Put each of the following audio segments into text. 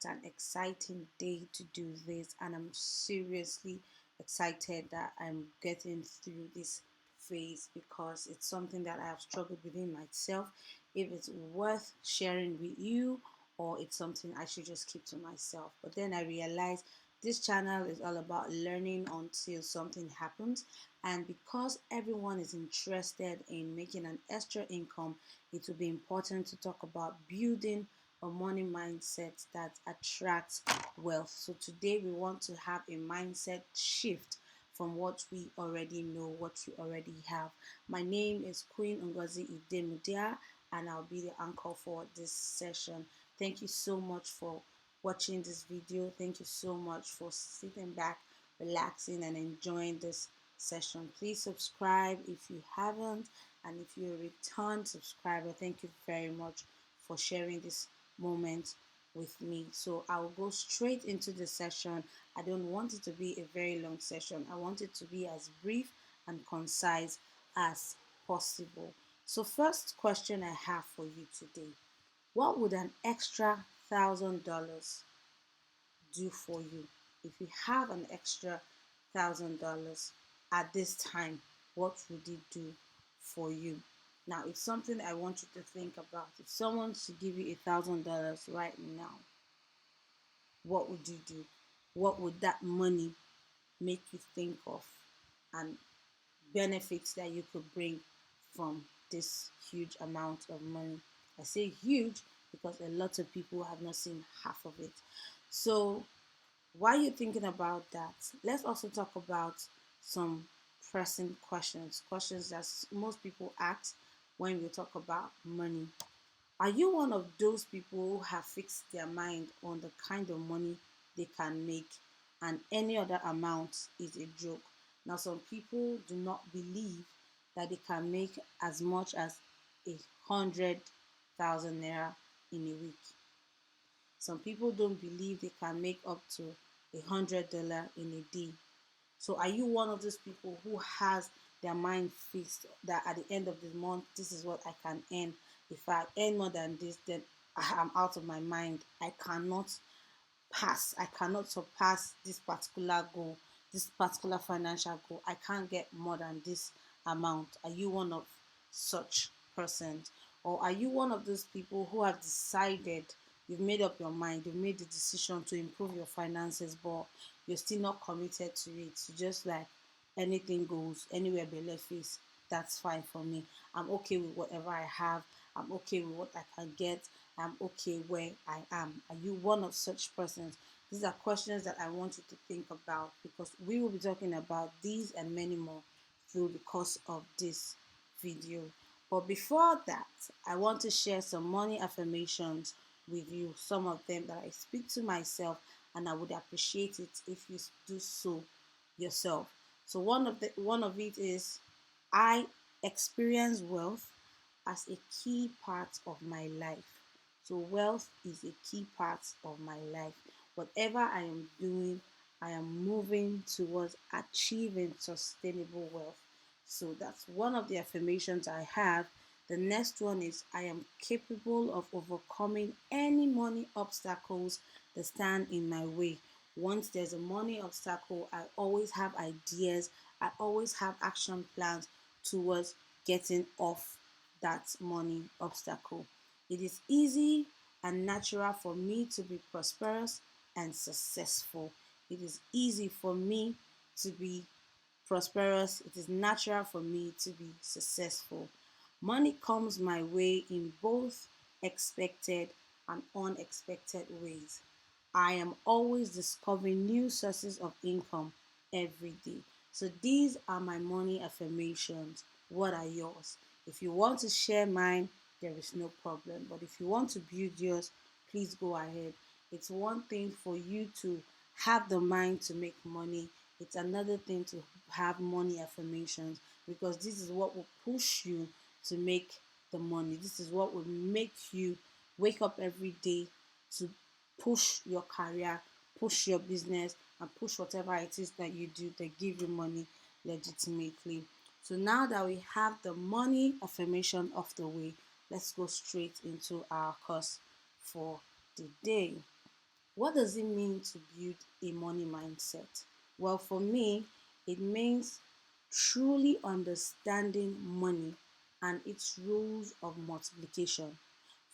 it's an exciting day to do this, and I'm seriously excited that I'm getting through this phase because it's something that I have struggled within myself. If it's worth sharing with you, or it's something I should just keep to myself. But then I realized this channel is all about learning until something happens, and because everyone is interested in making an extra income, it will be important to talk about building a money mindset that attracts wealth. So today we want to have a mindset shift from what we already know, what we already have. My name is Queen Ngozi Idemudia, and I'll be the anchor for this session. Thank you so much for watching this video. Thank you so much for sitting back, relaxing, and enjoying this session. Please subscribe if you haven't, and if you're a return subscriber, thank you very much for sharing this moment with me. So I'll go straight into the session. I don't want it to be a very long session. I want it to be as brief and concise as possible. So first question I have for you today: what would an extra $1,000 do for you? If you have an extra $1,000 at this time, what would it do for you? Now, it's something I want you to think about. If someone should give you $1,000 right now, what would you do? What would that money make you think of, and benefits that you could bring from this huge amount of money? I say huge because a lot of people have not seen half of it. So while you're thinking about that, let's also talk about some pressing questions that most people ask when we talk about money. Are you one of those people who have fixed their mind on the kind of money they can make, and any other amount is a joke? Now, some people do not believe that they can make as much as 100,000 naira in a week. Some people don't believe they can make up to $100 in a day. So are you one of those people who has their mind fixed that at the end of the month, this is what I can earn? If I earn more than this, then I am out of my mind. I cannot surpass this particular goal, this particular financial goal. I can't get more than this amount. Are you one of such persons? Or are you one of those people who have decided, you've made up your mind, you've made the decision to improve your finances, but you're still not committed to it? So just like anything goes, anywhere below face, that's fine for me. I'm okay with whatever I have. I'm okay with what I can get. I'm okay where I am. Are you one of such persons? These are questions that I want you to think about, because we will be talking about these and many more through the course of this video. But before that, I want to share some money affirmations with you, some of them that I speak to myself, and I would appreciate it if you do so yourself. So one of it is, I experience wealth as a key part of my life. So wealth is a key part of my life. Whatever I am doing, I am moving towards achieving sustainable wealth. So that's one of the affirmations I have. The next one is, I am capable of overcoming any money obstacles that stand in my way. Once there's a money obstacle, I always have ideas, I always have action plans towards getting off that money obstacle. It is easy and natural for me to be prosperous and successful. It is easy for me to be prosperous. It is natural for me to be successful. Money comes my way in both expected and unexpected ways. I am always discovering new sources of income every day. So these are my money affirmations. What are yours? If you want to share mine, there is no problem. But if you want to build yours, please go ahead. It's one thing for you to have the mind to make money. It's another thing to have money affirmations, because this is what will push you to make the money. This is what will make you wake up every day to push your career, push your business, and push whatever it is that you do that give you money legitimately. So now that we have the money affirmation off the way, let's go straight into our course for the day. What does it mean to build a money mindset? Well, for me, it means truly understanding money and its rules of multiplication.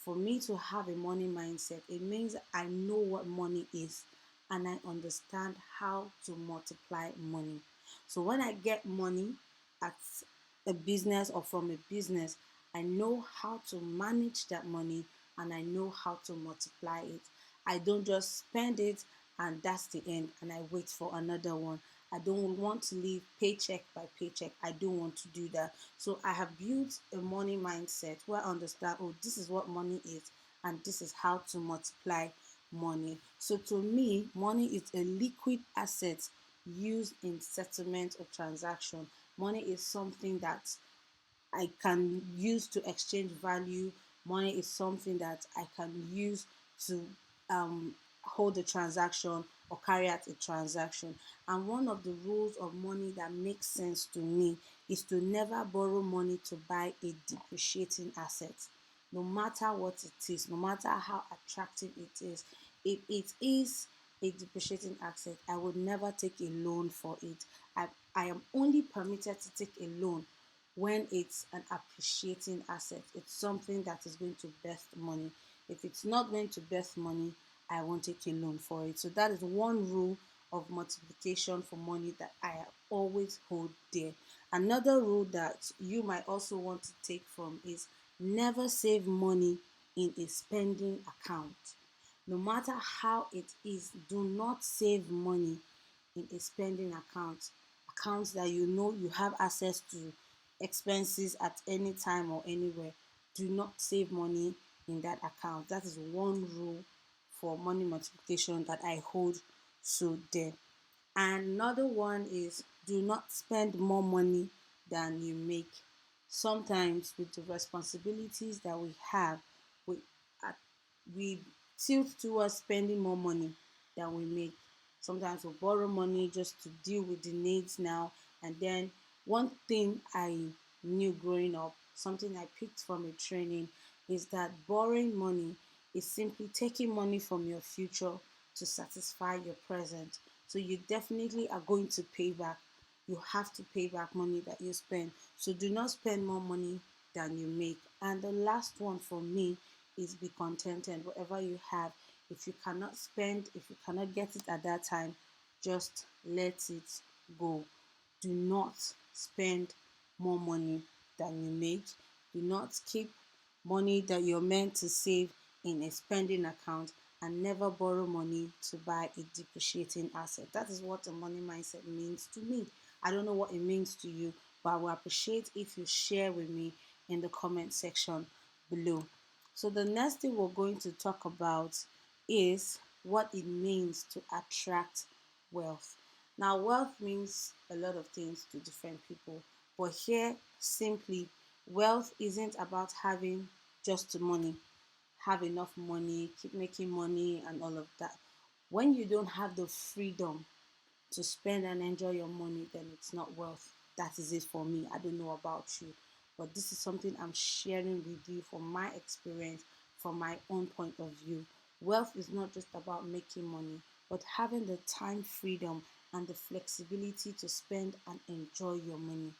For me to have a money mindset, it means I know what money is and I understand how to multiply money. So when I get money at a business or from a business, I know how to manage that money and I know how to multiply it. I don't just spend it and that's the end and I wait for another one. I don't want to live paycheck by paycheck. I don't want to do that. So I have built a money mindset where I understand, oh, this is what money is and this is how to multiply money. So to me, money is a liquid asset used in settlement of transaction. Money is something that I can use to exchange value. Money is something that I can use to hold a transaction or carry out a transaction. And one of the rules of money that makes sense to me is to never borrow money to buy a depreciating asset. No matter what it is, no matter how attractive it is, if it is a depreciating asset, I would never take a loan for it. I am only permitted to take a loan when it's an appreciating asset. It's something that is going to birth money. If it's not going to birth money, I won't take a loan for it. So that is one rule of multiplication for money that I always hold dear. Another rule that you might also want to take from is never save money in a spending account. No matter how it is, do not save money in a spending account. Accounts that you know you have access to expenses at any time or anywhere. Do not save money in that account. That is one rule for money multiplication that I hold so dear. And another one is do not spend more money than you make. Sometimes with the responsibilities that we have, we uh, we tilt towards spending more money than we make. Sometimes we borrow money just to deal with the needs now. And then one thing I knew growing up, something I picked from a training, is that borrowing money is simply taking money from your future to satisfy your present. So you definitely are going to pay back. You have to pay back money that you spend. So do not spend more money than you make. And the last one for me is be contented. Whatever you have, if you cannot spend, if you cannot get it at that time, just let it go. Do not spend more money than you make. Do not keep money that you're meant to save in a spending account and never borrow money to buy a depreciating asset. That is what a money mindset means to me. I don't know what it means to you, but I will appreciate if you share with me in the comment section below. So, the next thing we're going to talk about is what it means to attract wealth. Now, wealth means a lot of things to different people, but here, simply, wealth isn't about having just money, have enough money, keep making money, and all of that. When you don't have the freedom to spend and enjoy your money, then it's not wealth. That is it for me. I don't know about you, but this is something I'm sharing with you from my experience, from my own point of view. Wealth is not just about making money, but having the time freedom and the flexibility to spend and enjoy your money.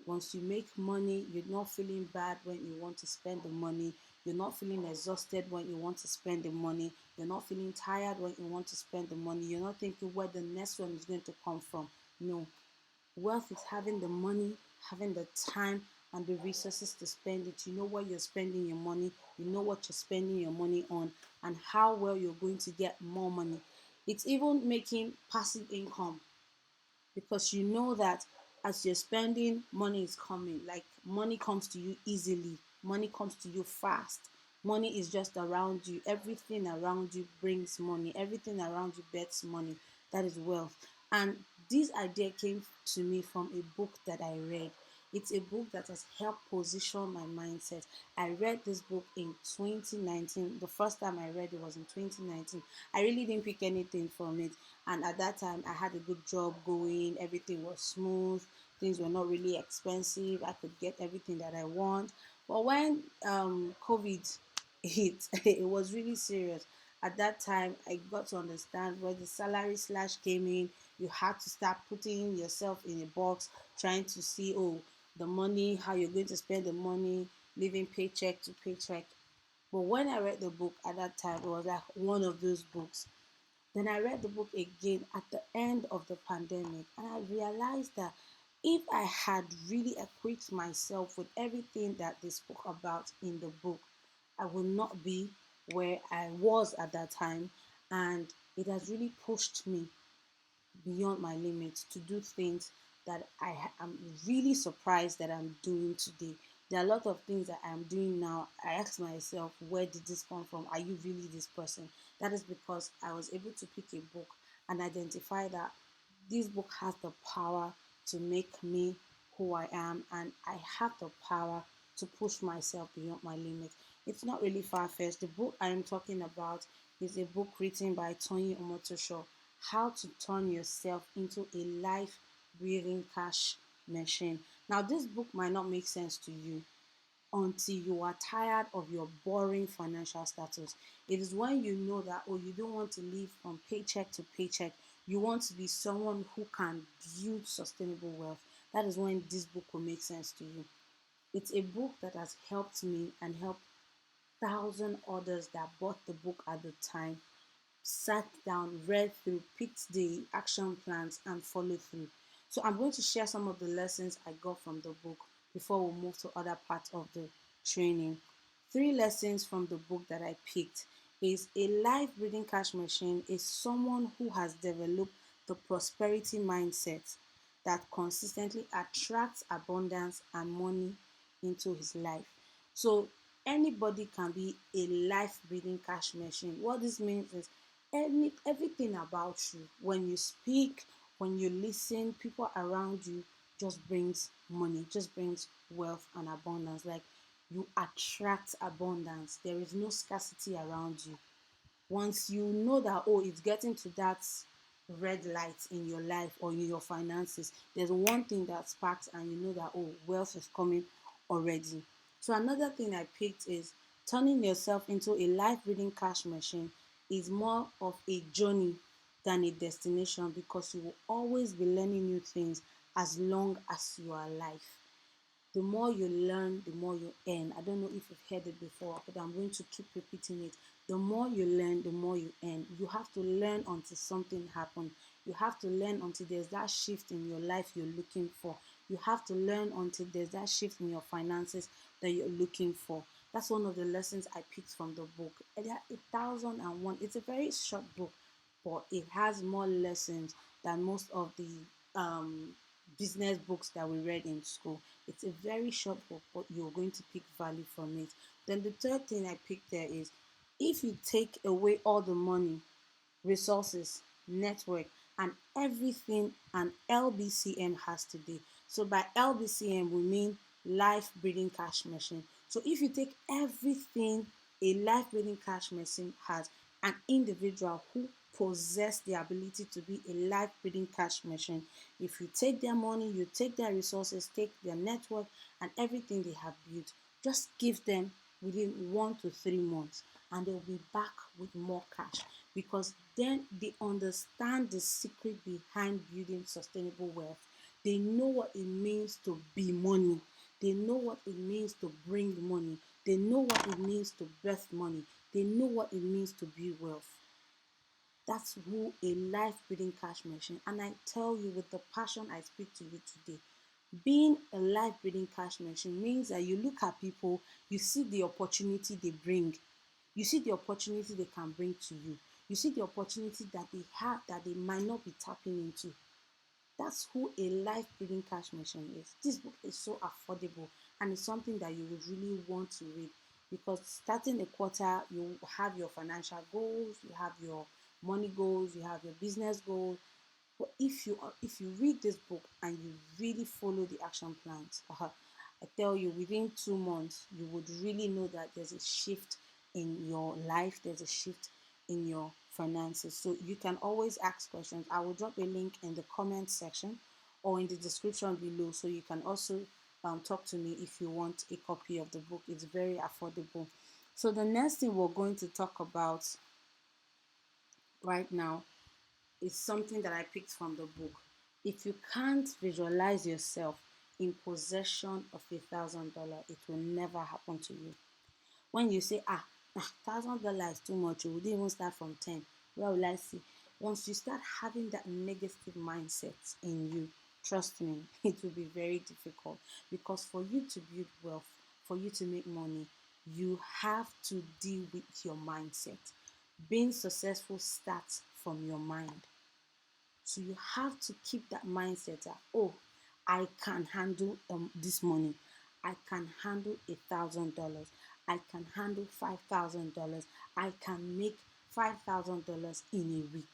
Once you make money, you're not feeling bad when you want to spend the money. You're not feeling exhausted when you want to spend the money. You're not feeling tired when you want to spend the money. You're not thinking where the next one is going to come from. No. Wealth is having the money, having the time, and the resources to spend it. You know where you're spending your money. You know what you're spending your money on, and how well you're going to get more money. It's even making passive income because you know that as you're spending, money is coming. Like money comes to you easily, money comes to you fast. Money is just around you. Everything around you brings money, everything around you bets money. That is wealth. And this idea came to me from a book that I read. It's a book that has helped position my mindset. I read this book in 2019. The first time I read it was in 2019. I really didn't pick anything from it. And at that time, I had a good job going. Everything was smooth. Things were not really expensive. I could get everything that I want. But when COVID hit, it was really serious. At that time, I got to understand where the salary slash came in. You had to start putting yourself in a box, trying to see, oh, the money, how you're going to spend the money, living paycheck to paycheck. But when I read the book at that time, it was like one of those books. Then I read the book again at the end of the pandemic, and I realized that if I had really equipped myself with everything that they spoke about in the book, I would not be where I was at that time. And it has really pushed me beyond my limits to do things that am really surprised that I'm doing today. There are a lot of things that I'm doing now. I ask myself, where did this come from? Are you really this person? That is because I was able to pick a book and identify that this book has the power to make me who I am, and I have the power to push myself beyond my limits. It's not really far fetched. The book I am talking about is a book written by Tony Omotosho, How to Turn Yourself into a Life Breathing Cash Machine. Now, this book might not make sense to you until you are tired of your boring financial status. It is when you know that, oh, you don't want to live from paycheck to paycheck. You want to be someone who can build sustainable wealth. That is when this book will make sense to you. It's a book that has helped me and helped thousand others that bought the book at the time, sat down, read through, picked the action plans, and followed through. So I'm going to share some of the lessons I got from the book before we move to other parts of the training. Three lessons from the book that I picked is a life breathing cash machine is someone who has developed the prosperity mindset that consistently attracts abundance and money into his life. So anybody can be a life breathing cash machine. What this means is everything about you, when you speak, when you listen, people around you just brings money, just brings wealth and abundance. Like, you attract abundance. There is no scarcity around you. Once you know that, oh, it's getting to that red light in your life or in your finances, there's one thing that sparks and you know that, oh, wealth is coming already. So another thing I picked is turning yourself into a life breathing cash machine is more of a journey than a destination, because you will always be learning new things as long as you are alive. The more you learn, the more you earn. I don't know if you've heard it before, but I'm going to keep repeating it. The more you learn, the more you earn. You have to learn until something happens. You have to learn until there's that shift in your life you're looking for. You have to learn until there's that shift in your finances that you're looking for. That's one of the lessons I picked from the book. There are 1001. It's a very short book, but it has more lessons than most of the business books that we read in school. It's a very short book, but you're going to pick value from it. Then the third thing I picked there is, if you take away all the money, resources, network, and everything an LBCM has today. So by LBCM, we mean life breathing cash machine. So if you take everything a life breathing cash machine has, an individual who possess the ability to be a life breathing cash machine, if you take their money, you take their resources, take their network and everything they have built, just give them within 1 to 3 months and they'll be back with more cash, because then they understand the secret behind building sustainable wealth. They know what it means to be money. They know what it means to bring money. They know what it means to birth money. They know what it means to build wealth. That's who a life breathing cash machine. And I tell you with the passion I speak to you today, being a life breathing cash machine means that you look at people, you see the opportunity they bring, you see the opportunity they can bring to you, you see the opportunity that they have that they might not be tapping into. That's who a life breathing cash machine is. This book is so affordable and it's something that you would really want to read, because starting a quarter, you have your financial goals, you have your money goals, you have your business goals. But if you read this book and you really follow the action plans, I tell you, within 2 months, you would really know that there's a shift in your life, there's a shift in your finances. So you can always ask questions. I will drop a link in the comment section or in the description below, so you can also talk to me if you want a copy of the book. It's very affordable. So the next thing we're going to talk about right now is something that I picked from the book. If you can't visualize yourself in possession of $1,000, it will never happen to you. When you say, $1,000 is too much, we didn't even start from 10. Where will I see? Once you start having that negative mindset in you, trust me, it will be very difficult, because for you to build wealth, for you to make money, you have to deal with your mindset. Being successful starts from your mind. So you have to keep that mindset that, oh, I can handle this money. I can handle $1,000. I can handle $5,000. I can make $5,000 in a week.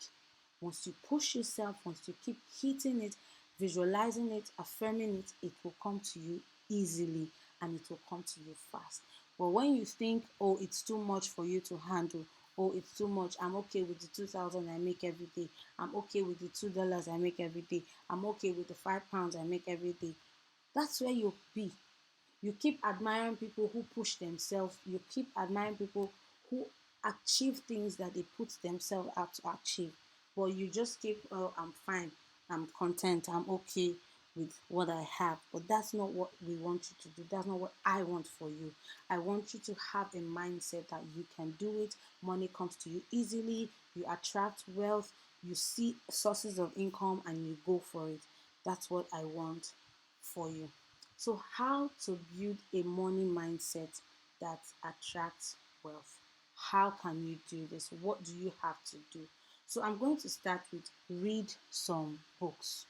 Once you push yourself, once you keep hitting it, visualizing it, affirming it, it will come to you easily and it will come to you fast. But when you think, oh, it's too much for you to handle, oh, it's too much, I'm okay with the 2,000 I make every day, I'm okay with the $2 I make every day, I'm okay with the £5 I make every day, that's where you'll be. You keep admiring people who push themselves, you keep admiring people who achieve things that they put themselves out to achieve, but you just keep, oh, I'm fine, I'm content, I'm okay with what I have. But that's not what we want you to do. That's not what I want for you. I want you to have a mindset that you can do it. Money comes to you easily, you attract wealth, you see sources of income and you go for it. That's what I want for you. So, how to build a money mindset that attracts wealth? How can you do this? What do you have to do? So, I'm going to start with read some books.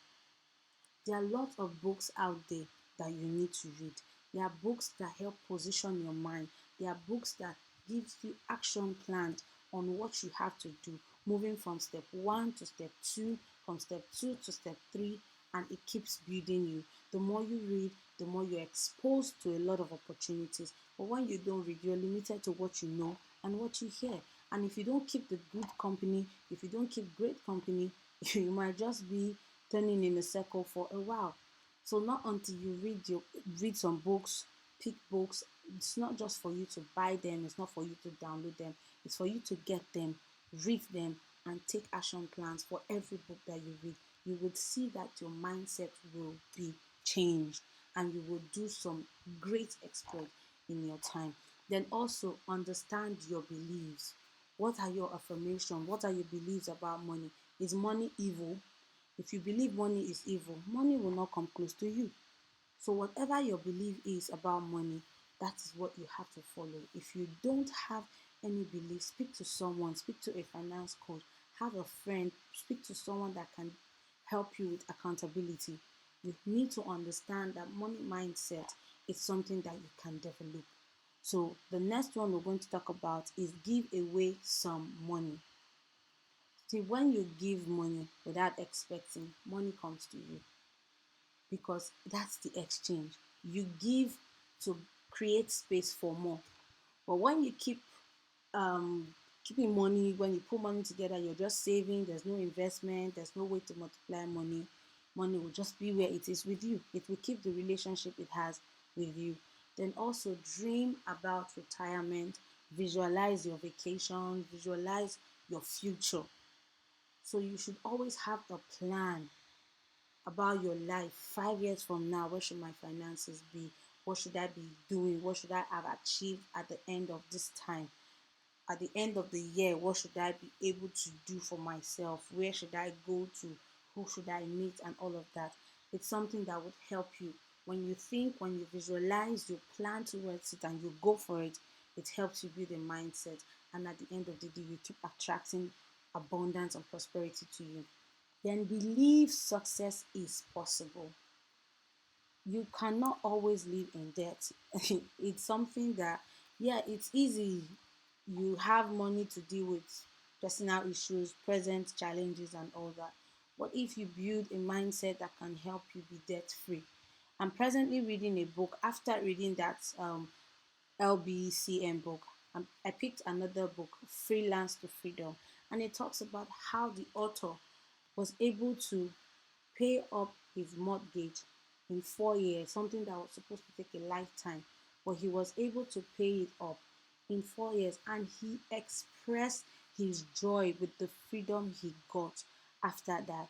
There are lots of books out there that you need to read. There are books that help position your mind. There are books that gives you action plans on what you have to do, moving from step 1 to step 2, from step 2 to step 3, and it keeps building you. The more you read, the more you're exposed to a lot of opportunities. But when you don't read, you're limited to what you know and what you hear. And if you don't keep the good company, if you don't keep great company, you might just be turning in a circle for a while. So not until you read some books, pick books. It's not just for you to buy them, it's not for you to download them, it's for you to get them, read them, and take action plans for every book that you read. You would see that your mindset will be changed and you will do some great exploit in your time. Then also understand your beliefs. What are your affirmations? What are your beliefs about money? Is money evil? If you believe money is evil, money will not come close to you. So, whatever your belief is about money, that is what you have to follow. If you don't have any belief, speak to someone, speak to a finance coach, have a friend, speak to someone that can help you with accountability. You need to understand that money mindset is something that you can develop. So, the next one we're going to talk about is give away some money. See, when you give money without expecting, money comes to you because that's the exchange. You give to create space for more. But when you keep um, keeping money, when you put money together, you're just saving, there's no investment, there's no way to multiply money. Money will just be where it is with you. It will keep the relationship it has with you. Then also dream about retirement, visualize your vacation, visualize your future. So you should always have a plan about your life. 5 years from now, where should my finances be? What should I be doing? What should I have achieved at the end of this time? At the end of the year, what should I be able to do for myself? Where should I go to? Who should I meet? And all of that. It's something that would help you. When you think, when you visualize, you plan towards it and you go for it, it helps you build a mindset. And at the end of the day, you keep attracting abundance and prosperity to you. Then believe success is possible. You cannot always live in debt. It's something that, yeah, it's easy. You have money to deal with personal issues, present challenges, and all that. What if you build a mindset that can help you be debt free? I'm presently reading a book. After reading that LBCM book, I picked another book, Freelance to Freedom, and it talks about how the author was able to pay up his mortgage in 4 years, something that was supposed to take a lifetime, but he was able to pay it up in 4 years, and he expressed his joy with the freedom he got after that.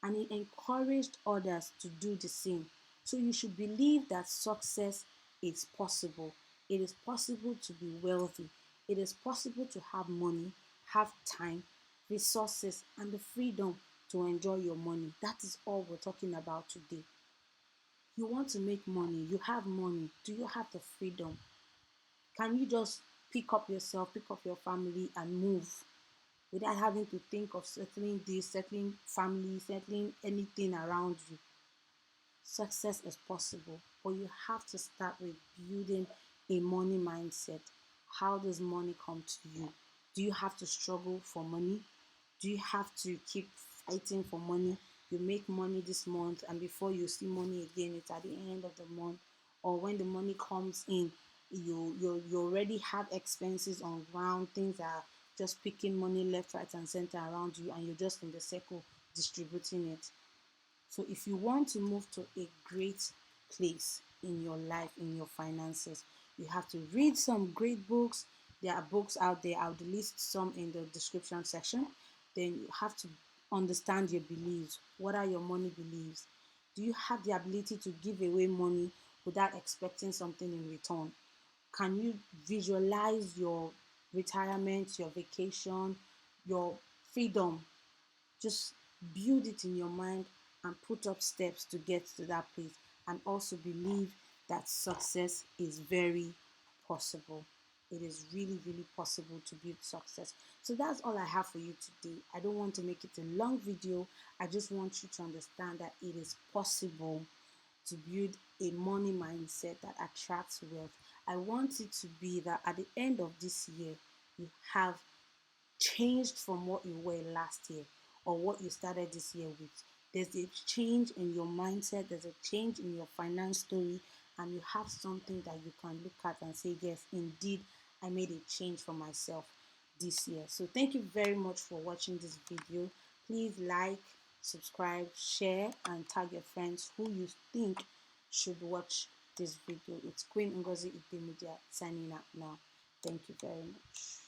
And he encouraged others to do the same. So you should believe that success is possible. It is possible to be wealthy. It is possible to have money, have time, resources, and the freedom to enjoy your money. That is all we're talking about today. You want to make money, you have money. Do you have the freedom? Can you just pick up yourself, pick up your family, and move without having to think of settling this, settling family, settling anything around you? Success is possible, but you have to start with building a money mindset. How does money come to you? Do you have to struggle for money? Do you have to keep fighting for money? You make money this month, and before you see money again, it's at the end of the month, or when the money comes in, you already have expenses on ground. Things are just picking money left, right, and center around you, and you're just in the circle distributing it. So if you want to move to a great place in your life, in your finances, you have to read some great books. There are books out there. I'll list some in the description section. Then you have to understand your beliefs. What are your money beliefs? Do you have the ability to give away money without expecting something in return? Can you visualize your retirement, your vacation, your freedom? Just build it in your mind and put up steps to get to that place. And also believe that success is very possible. It is really, really possible to build success. So that's all I have for you today. I don't want to make it a long video. I just want you to understand that it is possible to build a money mindset that attracts wealth. I want it to be that at the end of this year, you have changed from what you were last year or what you started this year with. There's a change in your mindset, there's a change in your finance story, and you have something that you can look at and say, yes, indeed, I made a change for myself this year. So, thank you very much for watching this video. Please like, subscribe, share, and tag your friends who you think should watch this video. It's Queen Ngozi Media signing out now. Thank you very much.